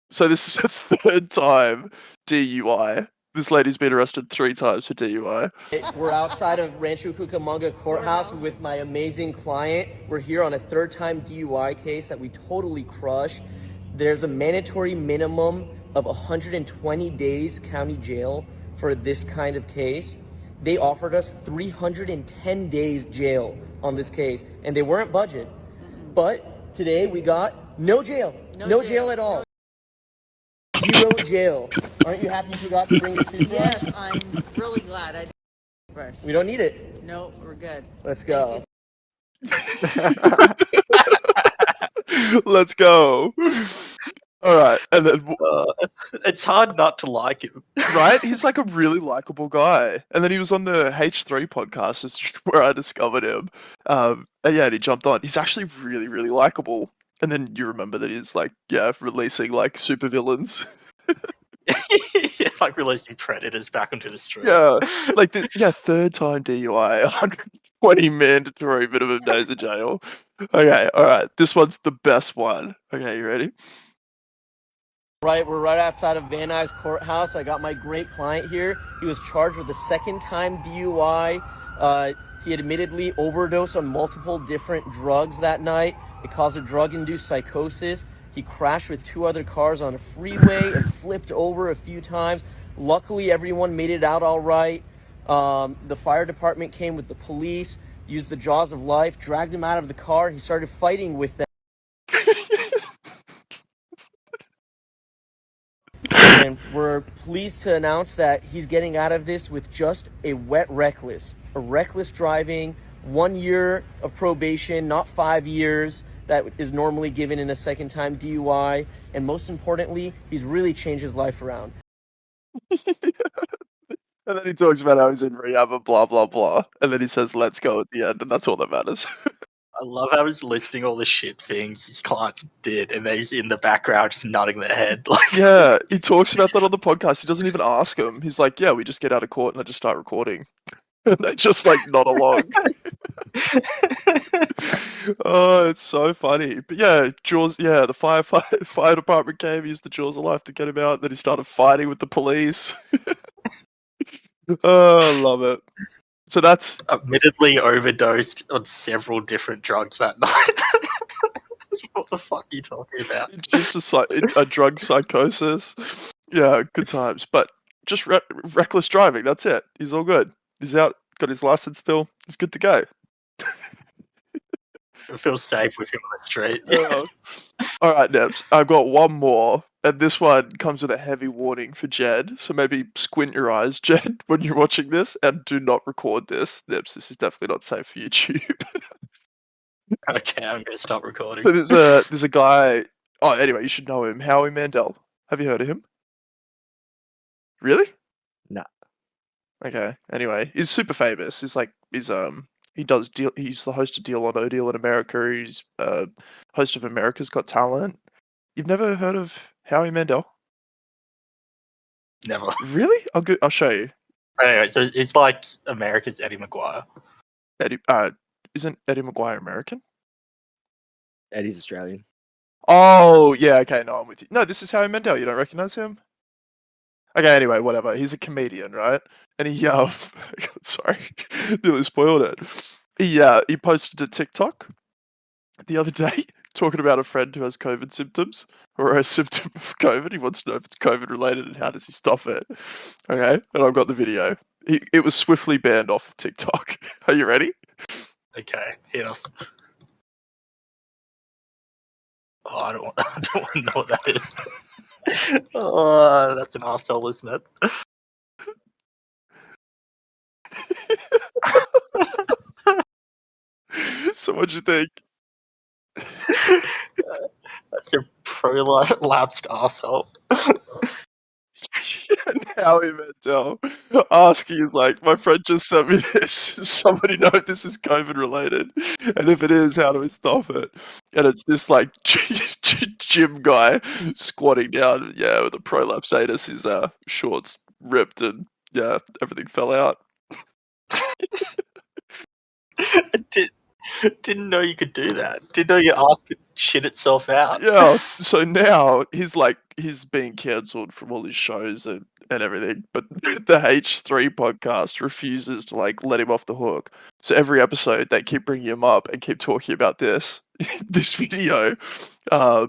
So this is a 3rd time DUI. This lady's been arrested 3 times for DUI. We're outside of Rancho Cucamonga Courthouse with my amazing client. We're here on a 3rd time DUI case that we totally crushed. There's a mandatory minimum of 120 days county jail for this kind of case. They offered us 310 days jail on this case, and they weren't budget. But today we got no jail. No jail at all. 0 jail. Aren't you happy you forgot to bring the toothbrush? Yes, I'm really glad I did the brush. We don't need it. No, we're good. Let's go. Let's go. All right, and then It's hard not to like him. right, he's like a really likable guy. And then he was on the H3 podcast, is where I discovered him. And yeah, he jumped on. He's actually really, really likable. And then you remember that he's like, releasing like supervillains. Like releasing predators back onto the street. Yeah, like 3rd time DUI, 120 mandatory minimum days of jail. Okay, all right, this one's the best one. Okay, you ready? Right, we're right outside of Van Nuys Courthouse. I got my great client here. He was charged with a 2nd time DUI. He admittedly overdosed on multiple different drugs that night. It caused a drug-induced psychosis. He crashed with 2 other cars on a freeway and flipped over a few times. Luckily, everyone made it out all right. The fire department came with the police, used the jaws of life, dragged him out of the car. He started fighting with them. And we're pleased to announce that he's getting out of this with just a wet reckless. A reckless driving, 1 year of probation, not 5 years that is normally given in a 2nd time DUI. And most importantly, he's really changed his life around. And then he talks about how he's in rehab and blah, blah, blah. And then he says, let's go at the end. And that's all that matters. I love how he's listing all the shit things his clients did, and then he's in the background just nodding their head. Like, Yeah, he talks about that on the podcast. He doesn't even ask him. He's like, yeah, we just get out of court and I just start recording. and they just like nod along. Oh, it's so funny. But yeah, Jaws. Yeah, the fire department came, used the jaws of life to get him out. Then he started fighting with the police. Oh, I love it. So that's Admittedly overdosed on several different drugs that night. What the fuck are you talking about? just a drug psychosis. Yeah, good times. But just reckless driving. That's it. He's all good. He's out. Got his license still. He's good to go. It feels safe with him on the street. All right, Nebs. I've got one more, and this one comes with a heavy warning for Jed. So maybe squint your eyes, Jed, when you're watching this, and do not record this. Nebs, this is definitely not safe for YouTube. Okay, I'm gonna stop recording. So there's a guy. Oh, anyway, you should know him. Howie Mandel. Have you heard of him? Really? Nah. Okay. Anyway, he's super famous. He does deal. He's the host of Deal or No Deal in America. He's host of America's Got Talent. You've never heard of Howie Mandel? Never. Really? I'll show you. Anyway, so it's like America's Eddie Maguire. Isn't Eddie Maguire American? Eddie's Australian. Oh, yeah. Okay, no, I'm with you. No, this is Howie Mandel. You don't recognize him? Okay, anyway, whatever. He's a comedian, right? And he, sorry, nearly spoiled it. He posted a TikTok the other day talking about a friend who has COVID symptoms or a symptom of COVID. He wants to know if it's COVID related and how does he stop it. Okay, and I've got the video. It was swiftly banned off of TikTok. Are you ready? Okay, hit us. Oh, I don't want to know what that is. Oh, that's an arsehole, isn't it? So what'd you think? That's a prolapsed arsehole. And Howie Mandel asking is like, my friend just sent me this. Does somebody know if this is COVID related? And if it is, how do we stop it? And it's this like gym guy squatting down, with a prolapse anus, his shorts ripped and everything fell out. Didn't know you could do that. Didn't know your ass could shit itself out. Yeah. So now he's being cancelled from all his shows and everything. But the H3 podcast refuses to let him off the hook. So every episode they keep bringing him up and keep talking about this video, and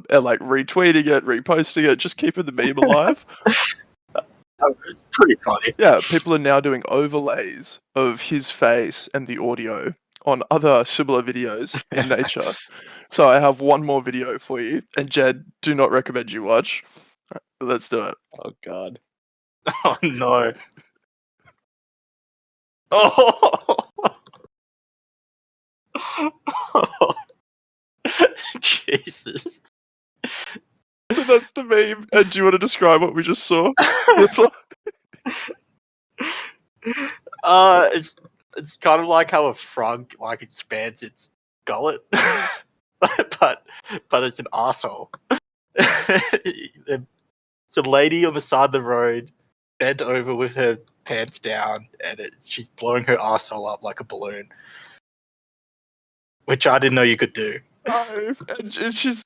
retweeting it, reposting it, just keeping the meme alive. It's pretty funny. Yeah, people are now doing overlays of his face and the audio on other similar videos in nature. So I have one more video for you, and Jed, do not recommend you watch. Let's do it. Oh God. Oh no. Oh. Jesus. So that's the meme. And do you want to describe what we just saw? It's kind of like how a frog expands its gullet, but it's an asshole. It's a lady on the side of the road, bent over with her pants down, and she's blowing her asshole up like a balloon, which I didn't know you could do. And she's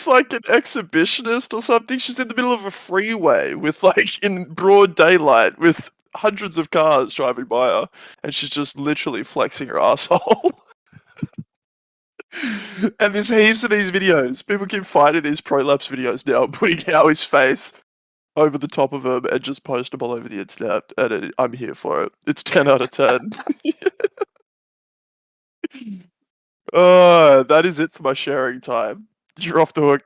like an exhibitionist or something. She's in the middle of a freeway with in broad daylight with hundreds of cars driving by her, and she's just literally flexing her asshole. And there's heaps of these videos. People keep finding these prolapse videos now, putting Howie's face over the top of him and just post them all over the internet. And I'm here for it. It's 10 out of 10. That is it for my sharing time. You're off the hook.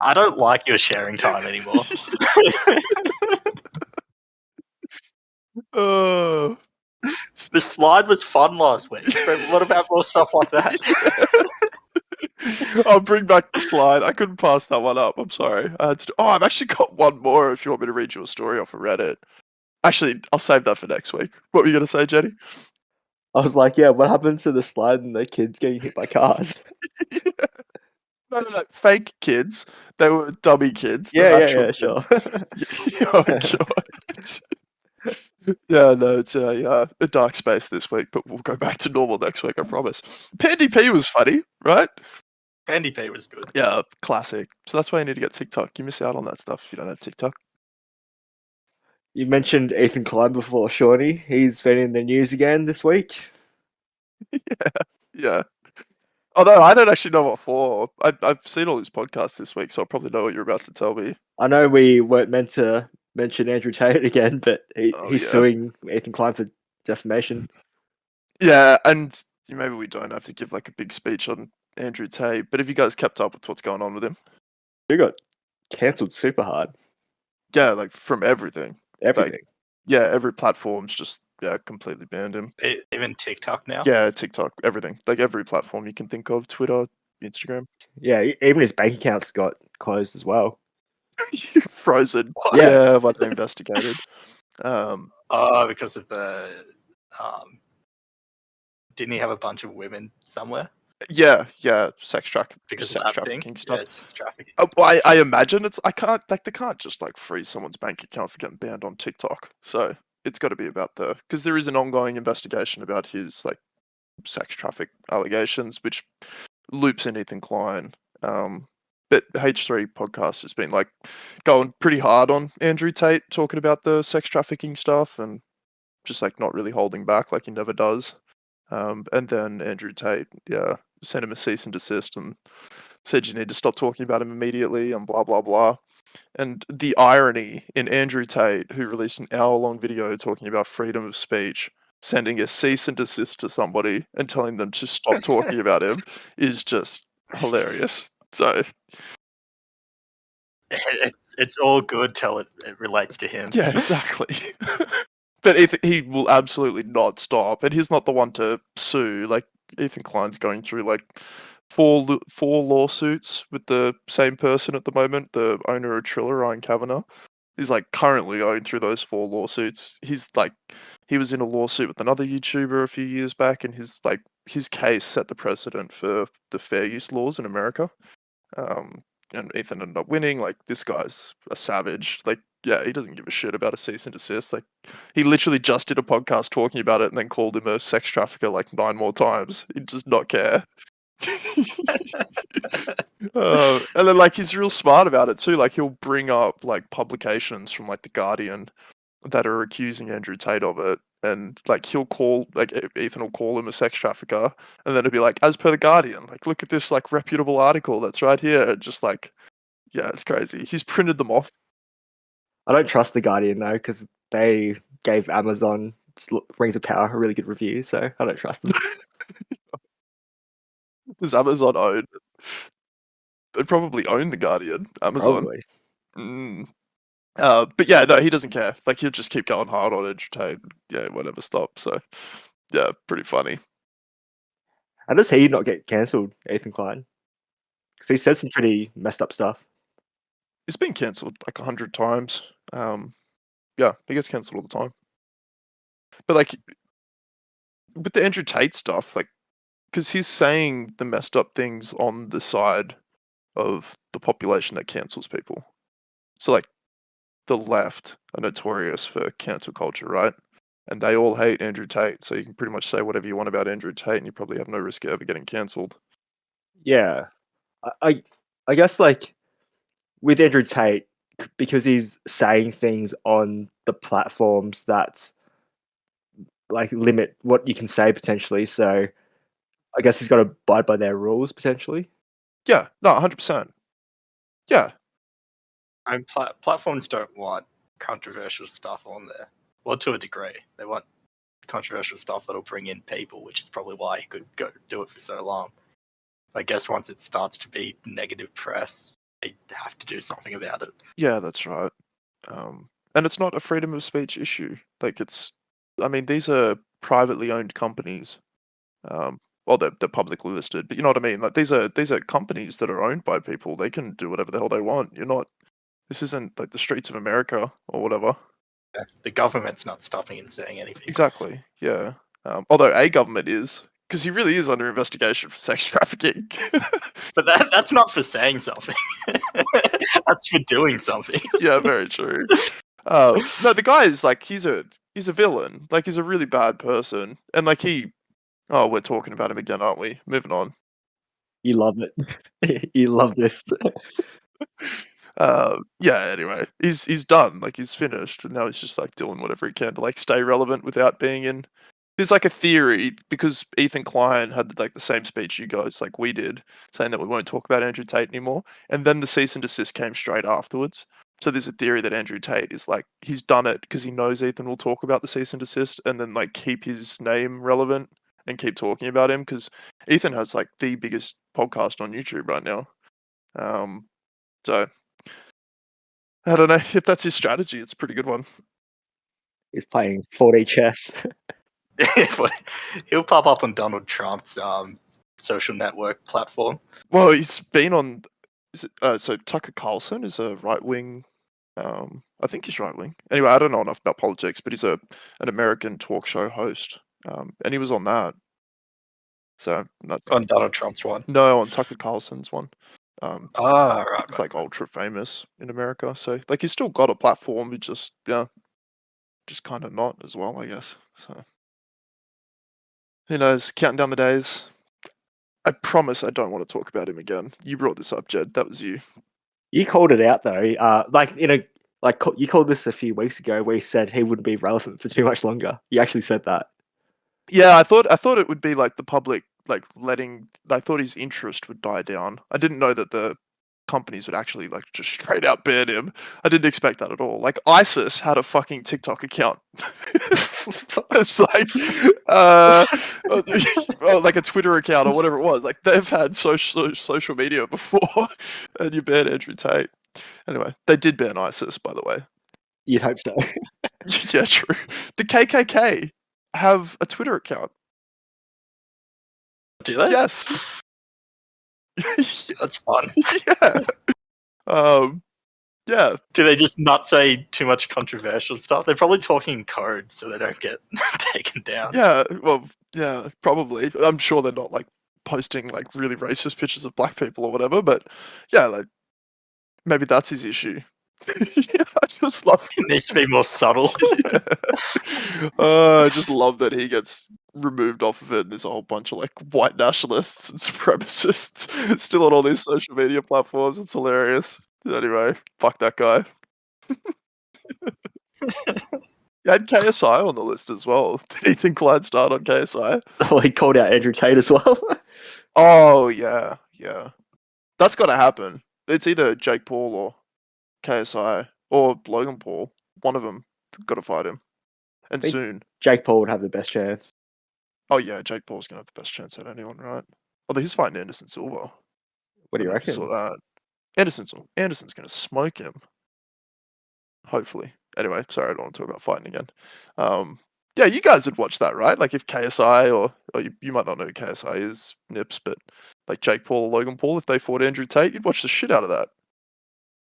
I don't like your sharing time anymore. The slide was fun last week, but what about more stuff like that? I'll bring back the slide. I couldn't pass that one up. I'm sorry. I've actually got one more if you want me to read you a story off of Reddit. Actually, I'll save that for next week. What were you going to say, Jenny? I was like, yeah, what happened to the slide and the kids getting hit by cars? No, fake kids. They were dummy kids. Yeah, sure. Oh, God. Yeah, no, it's a dark space this week, but we'll go back to normal next week, I promise. Pandy P was funny, right? Pandy P was good. Yeah, classic. So that's why you need to get TikTok. You miss out on that stuff if you don't have TikTok. You mentioned Ethan Klein before, Shawnee. He's been in the news again this week. Yeah. Although I don't actually know what for. I've seen all his podcasts this week, so I probably know what you're about to tell me. I know we weren't meant to mention Andrew Tate again, but he's suing Ethan Klein for defamation. Yeah, and maybe we don't have to give like a big speech on Andrew Tate, but have you guys kept up with what's going on with him? He got cancelled super hard. Yeah, like from everything. Everything. Like, yeah, every platform's just completely banned him. Even TikTok now? Yeah, TikTok, everything. Like every platform you can think of, Twitter, Instagram. Yeah, even his bank accounts got closed as well. Frozen. What? Yeah, what they investigated. Because of the didn't he have a bunch of women somewhere? Yeah, sex trafficking. Because sex of that trafficking thing? stuff. Yeah, sex trafficking. I imagine they can't just like freeze someone's bank account for getting banned on TikTok. So it's got to be about because there is an ongoing investigation about his like sex traffic allegations, which loops in Ethan Klein. But H3 podcast has been like going pretty hard on Andrew Tate, talking about the sex trafficking stuff and just like not really holding back like he never does. And then Andrew Tate, sent him a cease and desist and said you need to stop talking about him immediately and blah, blah, blah. And the irony in Andrew Tate, who released an hour-long video talking about freedom of speech, sending a cease and desist to somebody and telling them to stop talking about him is just hilarious. So it's all good till it relates to him. yeah, exactly. But he will absolutely not stop, and he's not the one to sue. Like Ethan Klein's going through like four lawsuits with the same person at the moment, the owner of Triller, Ryan Kavanagh. He's like currently going through those 4 lawsuits. He was in a lawsuit with another YouTuber a few years back, and his case set the precedent for the fair use laws in America. And Ethan ended up winning. Like, this guy's a savage. Like, yeah, he doesn't give a shit about a cease and desist. Like, he literally just did a podcast talking about it and then called him a sex trafficker like 9 more times. He does not care. And then like he's real smart about it too. Like he'll bring up like publications from like The Guardian that are accusing Andrew Tate of it, and like he'll call like Ethan will call him a sex trafficker, and then it'll be like, as per The Guardian, like look at this like reputable article that's right here. And just like, yeah, it's crazy. He's printed them off. I don't trust The Guardian though, because they gave Amazon Rings of Power a really good review, so I don't trust them. Does Amazon own? They probably own The Guardian. Amazon. Probably. But yeah, no, he doesn't care. Like he'll just keep going hard on Andrew Tate. Yeah, won't ever stop. So yeah, pretty funny. How does he not get cancelled, Ethan Klein? Because he says some pretty messed up stuff. He's been cancelled like 100 times. Yeah, he gets cancelled all the time. But like with the Andrew Tate stuff, like because he's saying the messed up things on the side of the population that cancels people. So like the left are notorious for cancel culture, right? And they all hate Andrew Tate, so you can pretty much say whatever you want about Andrew Tate and you probably have no risk of ever getting cancelled. Yeah. I guess like with Andrew Tate, because he's saying things on the platforms that like limit what you can say potentially, so I guess he's got to abide by their rules potentially. Yeah, no, 100%. Yeah. And platforms don't want controversial stuff on there. Well, to a degree. They want controversial stuff that'll bring in people, which is probably why he could go do it for so long. I guess once it starts to be negative press, they have to do something about it. Yeah, that's right. And it's not a freedom of speech issue. Like these are privately owned companies. Well, they're publicly listed, but you know what I mean? Like these are companies that are owned by people. They can do whatever the hell they want. This isn't like the streets of America or whatever. Yeah, the government's not stopping him saying anything. Exactly, yeah. Although a government is, because he really is under investigation for sex trafficking. But that's not for saying something. That's for doing something. Yeah, very true. No, the guy is like he's a he's a villain. Like, he's a really bad person. And, like, oh, we're talking about him again, aren't we? Moving on. You love it. You love this. Yeah, anyway, he's done. Like, he's finished. And now he's just, like, doing whatever he can to, like, stay relevant without being in... There's, like, a theory, because Ethan Klein had, like, the same speech you guys, like, we did, saying that we won't talk about Andrew Tate anymore. And then the cease and desist came straight afterwards. So there's a theory that Andrew Tate is, like, he's done it because he knows Ethan will talk about the cease and desist and then, like, keep his name relevant and keep talking about him, because Ethan has, like, the biggest podcast on YouTube right now. So, I don't know. If that's his strategy, it's a pretty good one. He's playing 4D chess. He'll pop up on Donald Trump's social network platform. Well, he's been on... so Tucker Carlson is a right-wing... I think he's right-wing. Anyway, I don't know enough about politics, but he's an American talk show host. And he was on that. So that's on Donald Trump's one. No, on Tucker Carlson's one. Right. He's like ultra famous in America. So like he's still got a platform, but just kind of not as well, I guess. So who knows? Counting down the days. I promise I don't want to talk about him again. You brought this up, Jed. That was you. You called it out though. You called this a few weeks ago, where you said he wouldn't be relevant for too much longer. You actually said that. Yeah, I thought it would be like the public, like I thought his interest would die down. I didn't know that the companies would actually like just straight out ban him. I didn't expect that at all. Like ISIS had a fucking TikTok account. It's like like a Twitter account or whatever it was. Like they've had social media before, and you ban Andrew Tate. Anyway, they did ban ISIS, by the way. You'd hope so. Yeah, true. The KKK have a Twitter account. Do they? Yes. That's fun. Yeah. Yeah. Do they just not say too much controversial stuff? They're probably talking code so they don't get taken down. Yeah, well, yeah, probably. I'm sure they're not like posting like really racist pictures of black people or whatever, but yeah, like maybe that's his issue. Yeah, I just love it. Needs to be more subtle. I just love that he gets removed off of it. And there's a whole bunch of like white nationalists and supremacists still on all these social media platforms. It's hilarious. Anyway, fuck that guy. You had KSI on the list as well. Did you think Klein start on KSI? Well, he called out Andrew Tate as well. Oh yeah. That's got to happen. It's either Jake Paul or KSI or Logan Paul. One of them got to fight him, and soon. Jake Paul would have the best chance. Oh yeah, Jake Paul's gonna have the best chance at anyone, right? Although he's fighting Anderson Silva. What do you reckon? Saw that. Anderson's gonna smoke him. Hopefully. Anyway, sorry, I don't want to talk about fighting again. Yeah, you guys would watch that, right? Like if KSI or you might not know who KSI is, Nips, but like Jake Paul or Logan Paul, if they fought Andrew Tate, you'd watch the shit out of that.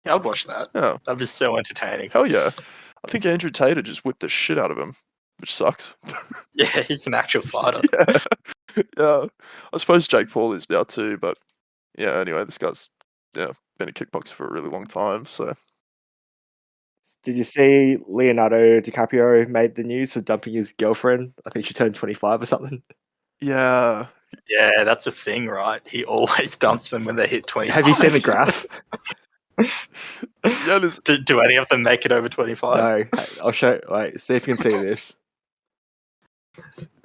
Yeah, I'd watch that. Yeah. That'd be so entertaining. Hell yeah. I think Andrew Tate just whipped the shit out of him, which sucks. Yeah, he's an actual fighter. Yeah. I suppose Jake Paul is now too, but yeah, anyway, this guy's been a kickboxer for a really long time, so. Did you see Leonardo Di Caprio made the news for dumping his girlfriend? I think she turned 25 or something. Yeah. Yeah, that's a thing, right? He always dumps them when they hit 25. Have you seen the graph? Yeah, do any of them make it over 25? No. I'll show. Wait, see if you can see this.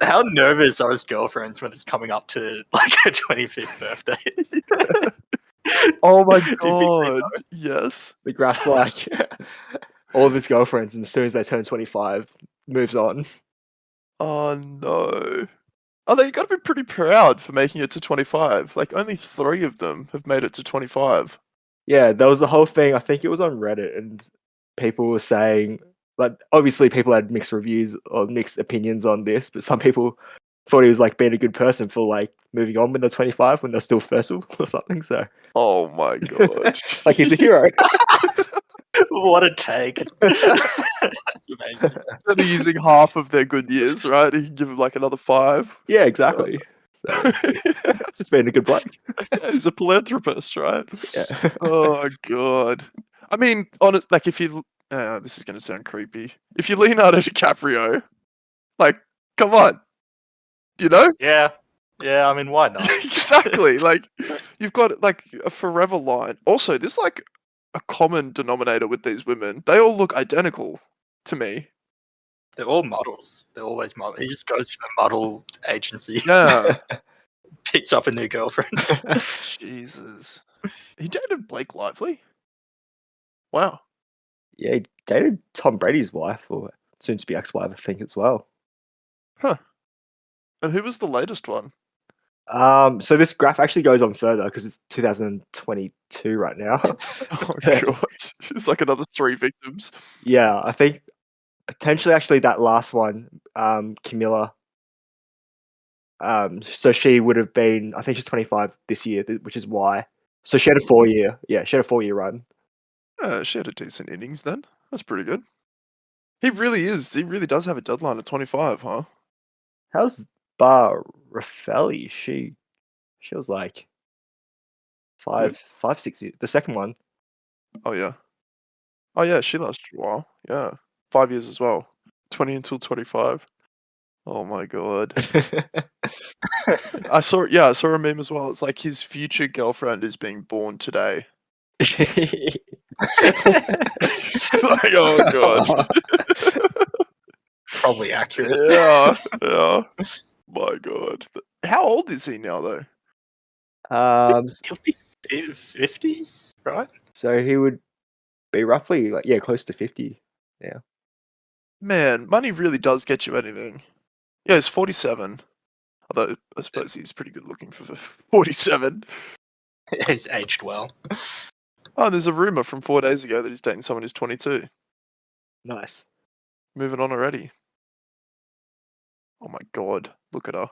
How nervous are his girlfriends when it's coming up to like her 25th birthday? Oh my god! Yes. The graph's like all of his girlfriends, and as soon as they turn 25, moves on. Oh no! Although you got to be pretty proud for making it to 25. Like only 3 of them have made it to 25. Yeah, there was the whole thing. I think it was on Reddit, and people were saying, like, obviously people had mixed reviews or mixed opinions on this, but some people thought he was like being a good person for like moving on when they're 25 when they're still fertile or something. So, oh my god, like he's a hero. What a take! That's amazing. They're using half of their good years, right? He can give him like another 5. Yeah, exactly. So, just being a good bloke. Yeah, he's a philanthropist, right? Yeah. Oh god. I mean, like if you This is going to sound creepy. If you're Leonardo DiCaprio, like, come on, you know? Yeah. I mean, why not? Exactly. Like, you've got like a forever line. Also, there's like a common denominator with these women. They all look identical to me. They're all models. They're always models. He just goes to the model agency. Yeah. Picks up a new girlfriend. Jesus. He dated Blake Lively? Wow. Yeah, he dated Tom Brady's wife, or soon to be ex-wife, I think, as well. Huh. And who was the latest one? So this graph actually goes on further because it's 2022 right now. Oh god. It's like another 3 victims. Yeah, I think potentially actually that last one, Camilla. So she would have been, I think she's 25 this year, which is why. So she had a 4-year, she had a 4-year run. She had a decent innings then. That's pretty good. He really is. He really does have a deadline at 25, huh? How's Bar Raffelli? She was like 6 years. The second one. Oh yeah. Oh yeah, she lasted a while. Yeah. 5 years as well. 20 until 25. Oh my god. I saw a meme as well. It's like his future girlfriend is being born today. It's like, oh god. Probably accurate. Yeah. My god. How old is he now though? He'll be 50s, right? So he would be roughly close to 50. Yeah. Man, money really does get you anything. Yeah, he's 47. Although I suppose he's pretty good looking for 47. He's aged well. Oh, there's a rumor from 4 days ago that he's dating someone who's 22. Nice. Moving on already. Oh my god, look at her.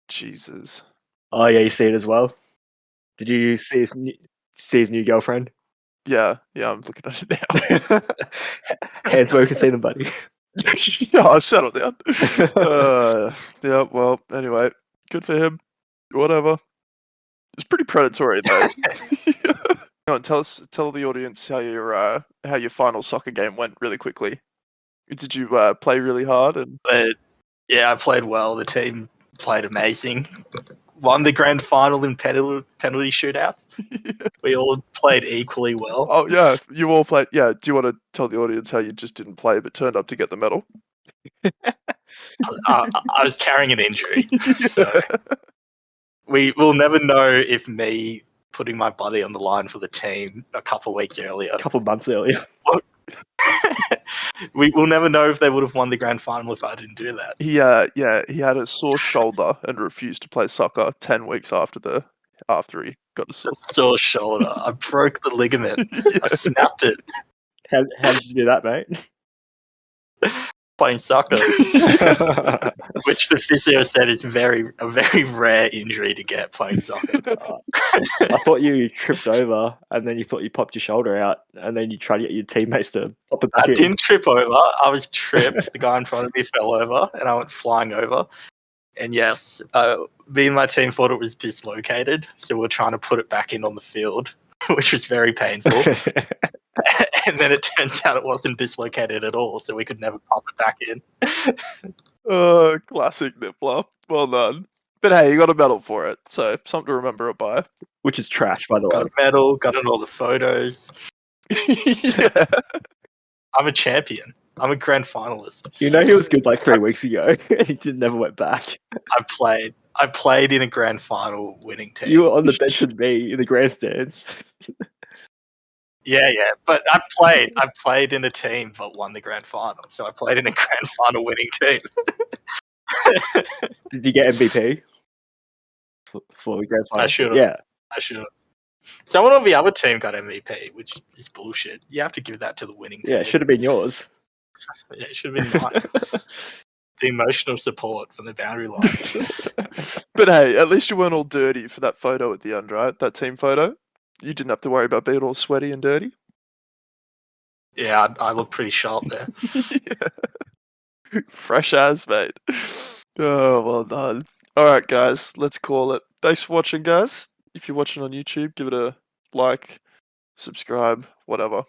Jesus. Oh yeah, you see it as well. Did you see his new girlfriend? Yeah, I'm looking at it now. Hands where we can see them, buddy. Yeah, settle down. Yeah, well, anyway, good for him. Whatever. It's pretty predatory though. Go on, tell the audience how your final soccer game went really quickly. Did you play really hard? Yeah, I played well. The team played amazing. Won the grand final in penalty shootouts. Yeah. We all played equally well. Oh yeah, you all played. Yeah, do you want to tell the audience how you just didn't play but turned up to get the medal? I was carrying an injury, so we will never know if me putting my body on the line for the team a couple months earlier. We will never know if they would have won the grand final if I didn't do that. He had a sore shoulder and refused to play soccer 10 weeks after he got a sore shoulder. I broke the ligament. Yeah. I snapped it. How did you do that, mate? Playing soccer, which the physio said is a very rare injury to get playing soccer. I thought you tripped over and then you thought you popped your shoulder out and then you tried to get your teammates to pop it back in. I didn't trip over. I was tripped. The guy in front of me fell over and I went flying over. And yes, me and my team thought it was dislocated, so we're trying to put it back in on the field, which was very painful. And then it turns out it wasn't dislocated at all, so we could never pop it back in. Oh, classic nippler. Well done. But hey, you got a medal for it, so something to remember it by. Which is trash, by the way. Got a medal, got in all the photos. Yeah. I'm a champion. I'm a grand finalist. You know he was good like 3 weeks ago, and he never went back. I played in a grand final winning team. You were on the bench with me in the grandstands. Yeah, but I played in a team but won the grand final. So I played in a grand final winning team. Did you get MVP for the grand final? I should have. Yeah. I should have. Someone on the other team got MVP, which is bullshit. You have to give that to the winning team. Yeah, it should have been yours. Yeah, it should have been mine. The emotional support from the boundary line. But hey, at least you weren't all dirty for that photo at the end, right? That team photo? You didn't have to worry about being all sweaty and dirty? Yeah, I look pretty sharp there. Yeah. Fresh as, mate. Oh, well done. Alright, guys, let's call it. Thanks for watching, guys. If you're watching on YouTube, give it a like, subscribe, whatever.